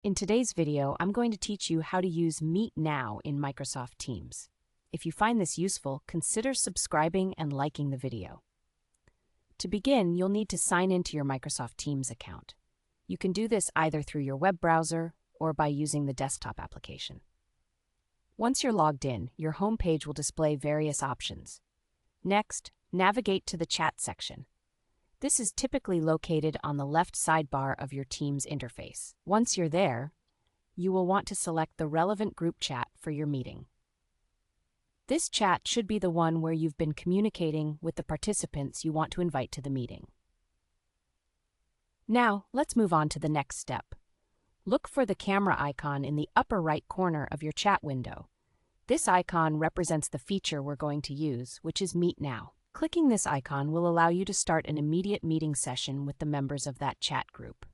In today's video, I'm going to teach you how to use Meet Now in Microsoft Teams. If you find this useful, consider subscribing and liking the video. To begin, you'll need to sign into your Microsoft Teams account. You can do this either through your web browser or by using the desktop application. Once you're logged in, your home page will display various options. Next, navigate to the Chat section. This is typically located on the left sidebar of your Teams interface. Once you're there, you will want to select the relevant group chat for your meeting. This chat should be the one where you've been communicating with the participants you want to invite to the meeting. Now, let's move on to the next step. Look for the camera icon in the upper right corner of your chat window. This icon represents the feature we're going to use, which is Meet Now. Clicking this icon will allow you to start an immediate meeting session with the members of that chat group.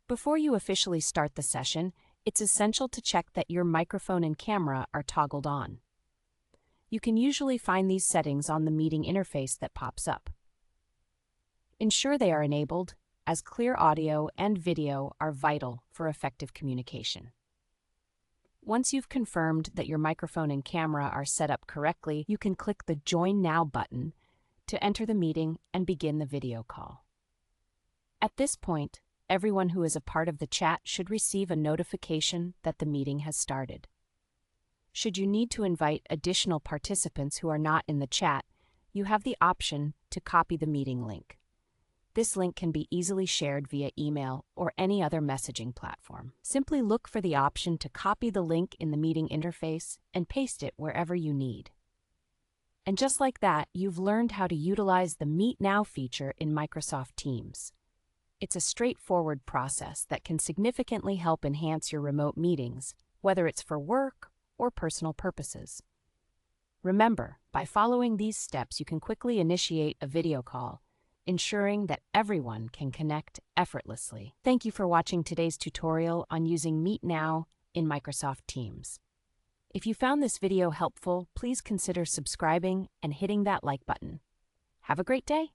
Before you officially start the session, it's essential to check that your microphone and camera are toggled on. You can usually find these settings on the meeting interface that pops up. Ensure they are enabled, as clear audio and video are vital for effective communication. Once you've confirmed that your microphone and camera are set up correctly, you can click the Join Now button to enter the meeting and begin the video call. At this point, everyone who is a part of the chat should receive a notification that the meeting has started. Should you need to invite additional participants who are not in the chat, you have the option to copy the meeting link. This link can be easily shared via email or any other messaging platform. Simply look for the option to copy the link in the meeting interface and paste it wherever you need. And just like that, you've learned how to utilize the Meet Now feature in Microsoft Teams. It's a straightforward process that can significantly help enhance your remote meetings, whether it's for work or personal purposes. Remember, by following these steps, you can quickly initiate a video call, ensuring that everyone can connect effortlessly. Thank you for watching today's tutorial on using Meet Now in Microsoft Teams. If you found this video helpful, please consider subscribing and hitting that like button. Have a great day!